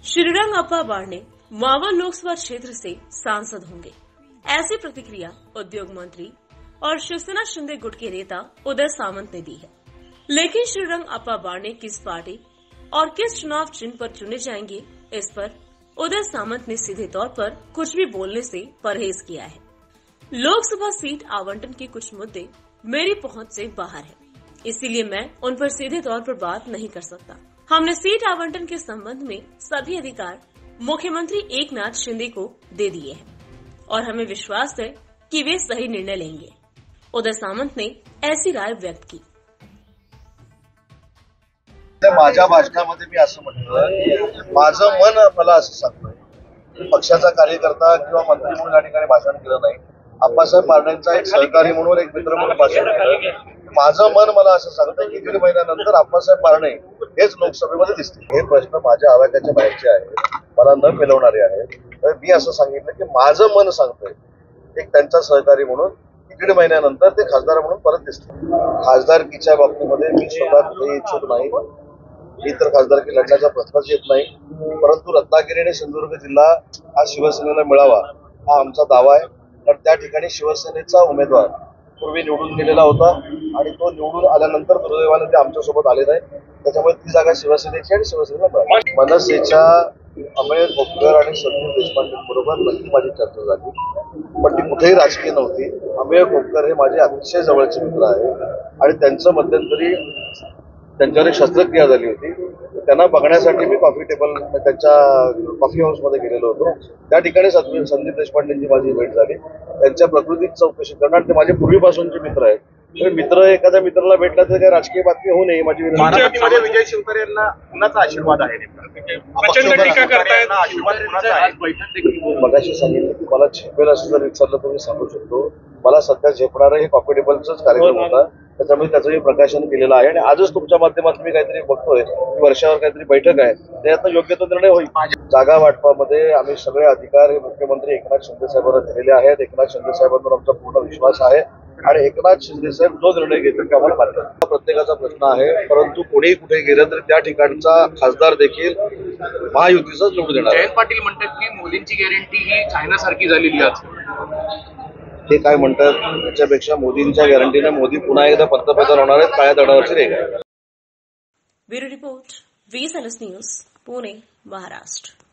श्रीरंग अप्पा बारने मावा लोकसभा क्षेत्र से सांसद होंगे, ऐसी प्रतिक्रिया उद्योग मंत्री और शिवसेना शिंदे गुट के नेता उदय सामंत ने दी है। लेकिन श्रीरंग अप्पा बारने किस पार्टी और किस चुनाव चिन्ह पर चुने जाएंगे, इस पर उदय सामंत ने सीधे तौर पर कुछ भी बोलने से परहेज किया है। लोकसभा सीट आवंटन के कुछ मुद्दे मेरी पहुंच से बाहर है, इसीलिए मैं उन पर सीधे तौर पर बात नहीं कर सकता। हमने सीट आवंटन के संबंध में सभी अधिकार मुख्यमंत्री एकनाथ शिंदे को दे दिए हैं और हमें विश्वास है कि वे सही निर्णय लेंगे। उदय सामंत ने ऐसी राय व्यक्त की। माझ्या भाषणामध्ये मी असं म्हटलं, माझं मन मला असं सांगतोय, पक्षाचा कार्यकर्ता किंवा मंत्री म्हणून या ठिकाणी भाषण केलं नाही, अप्पासाहेब बारण्यांचा एक सहकारी म्हणून एक मित्र म्हणून भाषण केलं। माझं मन मला असं सांगतंय की 1.5 महिन्यानंतर अप्पासाहेब बारणे हेच लोकसभेमध्ये दिसतील। हे प्रश्न माझ्या आवाक्याच्या बाहेरचे आहेत, मला न पेलवणारे आहेत। तर मी असं सांगितलं की माझं मन सांगतंय एक त्यांचा सहकारी म्हणून 1.5 महिन्यानंतर ते खासदार म्हणून परत दिसतील। खासदारकीच्या बाबतीमध्ये मी स्वतः कुठेही इच्छुक नाही, मी तर खासदारकी लढण्याचा प्रश्नच येत नाही, परंतु रत्नागिरी आणि सिंधुदुर्ग जिल्हा हा शिवसेनेला मिळावा हा आमचा दावा आहे। तर त्या ठिकाणी शिवसेनेचा उमेदवार पूर्वी निवडून गेलेला होता आणि तो निवडून आल्यानंतर दुर्दैवाने ते आमच्यासोबत आले नाही, त्याच्यामुळे ती जागा शिवसेनेची आणि शिवसेनेला मिळाली। मनसेच्या अमेय खोपकर आणि संदीप देशपांडेंबरोबर नक्की माझी चर्चा झाली, पण ती कुठेही राजकीय नव्हती। अमेय खोपकर हे माझे अतिशय जवळचे मित्र आहे आणि त्यांचं मध्यंतरी त्यांच्यावर एक शस्त्रक्रिया झाली होती, त्यांना बघण्यासाठी मी कॉफी टेबल त्यांच्या कॉफी हाऊसमध्ये गेलेलो होतो। त्या ठिकाणी संदीप देशपांडेंची माझी भेट झाली, त्यांच्या प्रकृतीची चौकशी करणार। ते माझे पूर्वीपासूनचे मित्र आहेत, तर मित्र एखाद्या मित्राला भेटला तर काही राजकीय बातमी होऊ नये माझी विनंती। विजय शिवतारे यांना कुणाचा आशीर्वाद आहे? मगाशी सांगितलं की मला झेपेल असं जर विचारलं तर मी सांगू शकतो, मला सध्या झेपणारं हे कॉफी टेबलचाच कार्यक्रम होता, त्याच्यामुळे त्याचं मी प्रकाशन केलेलं आहे आणि आजच तुमच्या माध्यमातून मी काहीतरी बघतोय की वर्षावर काहीतरी बैठक आहे, त्यातनं योग्य तो निर्णय होईल। जागा वाटपामध्ये आम्ही सगळे अधिकार हे मुख्यमंत्री एकनाथ शिंदे साहेबांना दिलेले आहेत। एकनाथ शिंदे साहेबांवर आमचा पूर्ण विश्वास आहे आणि एकनाथ शिंदे साहेब जो निर्णय घेतील ते आम्हाला मान्य आहे। प्रत्येकाचा प्रश्न आहे, परंतु कोणीही कुठे गेलं तर त्या ठिकाणचा खासदार देखील महायुतीचाच निवडून येणार। जयंत पाटील म्हणतात की मोदींची गॅरंटी ही चायनासारखी झालेली आहे। ते काय म्हणतात त्याच्यापेक्षा मोदींच्या गॅरंटीने मोदी पुन्हा एकदा पंतप्रधान होणार आहेत, काळ्या दगडावरची रेघ आहे। Bureau report, VSLS news, Pune, Maharashtra.